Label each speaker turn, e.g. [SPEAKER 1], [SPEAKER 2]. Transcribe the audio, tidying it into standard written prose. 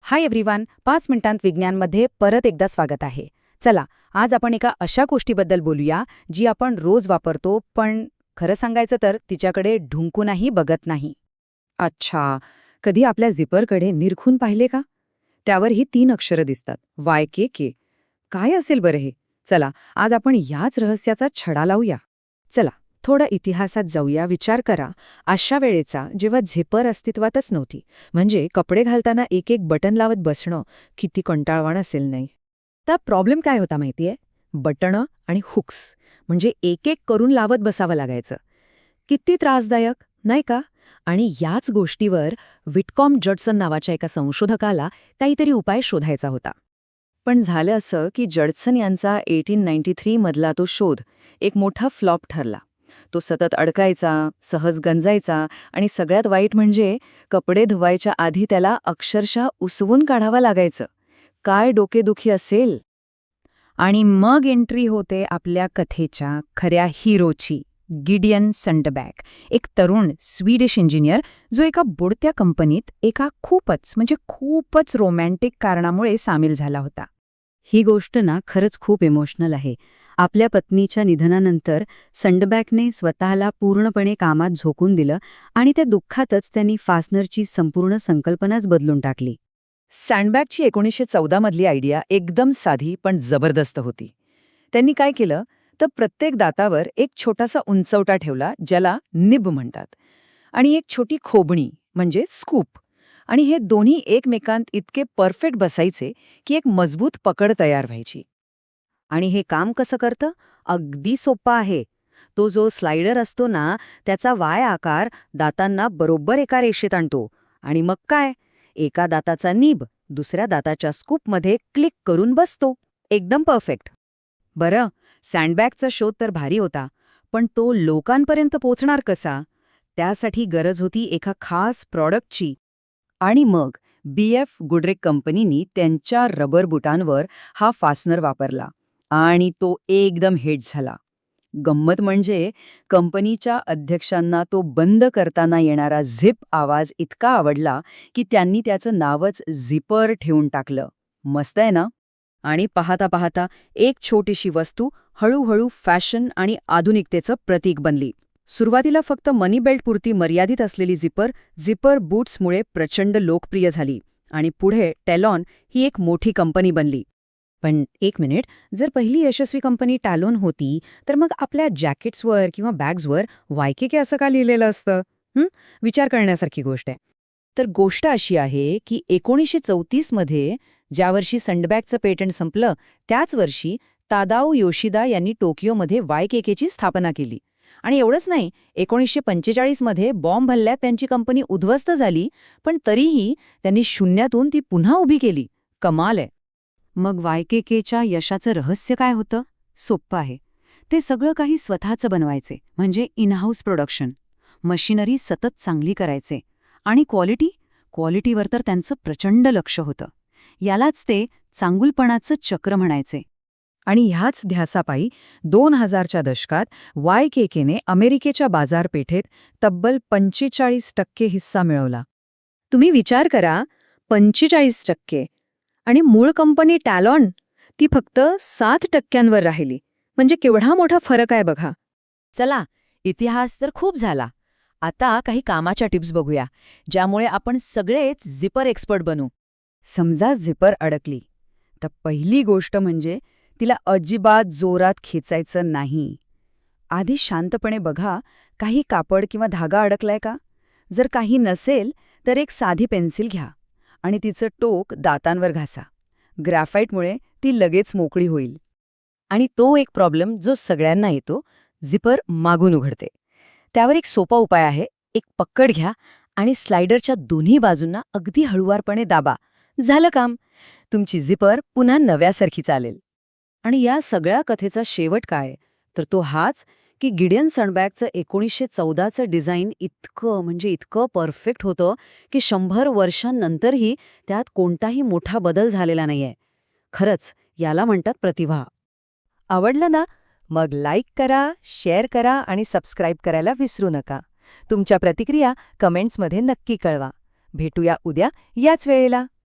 [SPEAKER 1] Hi everyone, 5 मिनिटांत विज्ञानमध्ये परत एकदा स्वागत आहे. चला, आज आपण एका अशा गोष्टीबद्दल बोलूया जी आपण रोज वापरतो, पण खरं सांगायचं तर तिच्याकडे ढुंकूनही बघत नाही.
[SPEAKER 2] अच्छा, कधी आपल्या झिपरकडे निरखून पाहिले का? त्यावर ही 3 अक्षरं दिसतात, YKK. काय असेल बरं हे? चला, आज आपण याच रहस्याचा छडा लावूया.
[SPEAKER 1] चला, थोडं इतिहासात जाऊया. विचार करा, अशा वेळेचा जेव्हा झिपर अस्तित्वातच नव्हती, म्हणजे कपडे घालताना एक एक बटन लावत बसणं किती कंटाळवाण असेल नाही. तर प्रॉब्लेम काय होता माहितीये? बटणं आणि हुक्स, म्हणजे एक एक करून लावत बसावं लागायचं. किती त्रासदायक, नाही का? आणि याच गोष्टीवर विटकॉम जडसन नावाच्या एका संशोधकाला काहीतरी उपाय शोधायचा होता.
[SPEAKER 2] पण झालं असं की जडसन यांचा 1893 मधला तो शोध एक मोठा फ्लॉप ठरला. तो सतत अडकायचा, सहज गंजायचा आणि सगळ्यात वाईट म्हणजे कपडे धुवायच्या आधी त्याला अक्षरशः उसवून काढावं लागायचं. काय डोकेदुखी असेल.
[SPEAKER 1] आणि मग एंट्री होते आपल्या कथेच्या खऱ्या हिरोची, गिडियन संडबॅग, एक तरुण स्वीडिश इंजिनियर जो एका बुडत्या कंपनीत एका खूपच रोमॅन्टिक कारणामुळे सामील झाला होता.
[SPEAKER 2] ही गोष्ट ना खरंच खूप इमोशनल आहे. आपल्या पत्नीच्या निधनानंतर संडबॅगने स्वतःला पूर्णपणे कामात झोकून दिलं आणि त्या दुःखातच त्यांनी फास्नरची संपूर्ण संकल्पनाच बदलून टाकली.
[SPEAKER 3] सँडबॅगची 1914 मधली आयडिया एकदम साधी पण जबरदस्त होती. त्यांनी काय केलं तर प्रत्येक दातावर एक छोटासा उंचवटा ठेवला, ज्याला निब म्हणतात, आणि एक छोटी खोबणी म्हणजे स्कूप. आणि हे दोन्ही एकमेकांत इतके परफेक्ट बसायचे की एक मजबूत पकड तयार व्हायची.
[SPEAKER 2] आणि हे काम कसं करतं? अगदी सोपं आहे. तो जो स्लायडर असतो ना, त्याचा वाय आकार दातांना बरोबर एका रेषेत आणतो आणि मग काय, एका दाताचा निब दुसऱ्या दाताच्या स्कूपमध्ये क्लिक करून बसतो. एकदम परफेक्ट. बरं, सँडबॅगचा शोध तर भारी होता, पण तो लोकांपर्यंत पोचणार कसा? त्यासाठी गरज होती एका खास प्रॉडक्टची. आणि मग BF गुडरेक कंपनीनी त्यांच्या रबर बुटांवर हा फास्नर वापरला आणि तो एकदम हिट झाला. गंमत म्हणजे कंपनीच्या अध्यक्षांना तो बंद करताना येणारा झिप आवाज इतका आवडला की त्यांनी त्याचं नावच झिपर ठेवून टाकलं. मस्त आहे ना?
[SPEAKER 1] आणि पाहता पाहता एक छोटीशी वस्तू हळूहळू फॅशन आणि आधुनिकतेचं प्रतीक बनली. सुरुवातीला फक्त मनी बेल्टपुरती मर्यादित असलेली झिपर बूट्समुळे प्रचंड लोकप्रिय झाली आणि पुढे टॅलॉन ही एक मोठी कंपनी बनली.
[SPEAKER 2] पण एक मिनिट, जर पहिली यशस्वी कंपनी टॅलोन होती, तर मग आपल्या जॅकेट्सवर किंवा बॅग्सवर YKK असं का लिहिलेलं असतं? विचार करण्यासारखी गोष्ट आहे.
[SPEAKER 1] तर गोष्ट अशी आहे की 1934 मध्ये ज्या वर्षी संडबॅगचं पेटंट संपलं, त्याच वर्षी तादाओ योशिदा यांनी टोकियोमध्ये YKKची स्थापना केली. आणि एवढंच नाही, 1945 मध्ये बॉम्ब हल्ल्यात त्यांची कंपनी उद्ध्वस्त झाली, पण तरीही त्यांनी शून्यातून ती पुन्हा उभी केली. कमाल आहे.
[SPEAKER 2] मग YKKच्या यशाचं रहस्य काय होतं? सोप्पं आहे. ते सगळं काही स्वतःचं बनवायचे, म्हणजे इन-हाऊस प्रोडक्शन. मशिनरी सतत चांगली करायचे. आणि क्वालिटीवर तर त्यांचं प्रचंड लक्ष होतं. यालाच ते चांगुलपणाचं चक्र म्हणायचे. आणि ह्याच ध्यासापायी 2000च्या दशकात YKKने अमेरिकेच्या बाजारपेठेत तब्बल 45% हिस्सा मिळवला. तुम्ही विचार करा, 45%. आणि मूळ कंपनी टॅलॉन, ती फक्त 7% राहिली. म्हणजे केवढा मोठा फरक आहे बघा.
[SPEAKER 1] चला, इतिहास तर खूप झाला. आता काही कामाच्या टिप्स बघूया, ज्यामुळे आपण सगळेच झिपर एक्सपर्ट बनू.
[SPEAKER 2] समजा झिपर अडकली, तर पहिली गोष्ट म्हणजे तिला अजिबात जोरात खेचायचं नाही. आधी शांतपणे बघा, काही कापड किंवा धागा अडकलाय का? जर काही नसेल, तर एक साधी पेन्सिल घ्या आणि तिचं टोक दातांवर घासा. ग्रॅफाईटमुळे ती लगेच मोकळी होईल.
[SPEAKER 1] आणि तो एक प्रॉब्लेम जो सगळ्यांना येतो, झिपर मागून उघडते. त्यावर एक सोपा उपाय आहे. एक पक्कड घ्या आणि स्लायडरच्या दोन्ही बाजूंना अगदी हळुवारपणे दाबा. झालं काम. तुमची झिपर पुन्हा नव्यासारखी चालेल.
[SPEAKER 2] आणि या सगळ्या कथेचा शेवट काय? तर तो हाच की गिडियन सनबॅगचं 1914चं डिझाईन इतकं परफेक्ट होतं की 100 वर्षांनंतरही त्यात कोणताही मोठा बदल झालेला नाहीये. खरंच याला म्हणतात प्रतिभा.
[SPEAKER 3] आवडलं ना? मग लाईक करा, शेअर करा आणि सबस्क्राईब करायला विसरू नका. तुमच्या प्रतिक्रिया कमेंट्समध्ये नक्की कळवा. भेटूया उद्या याच वेळेला.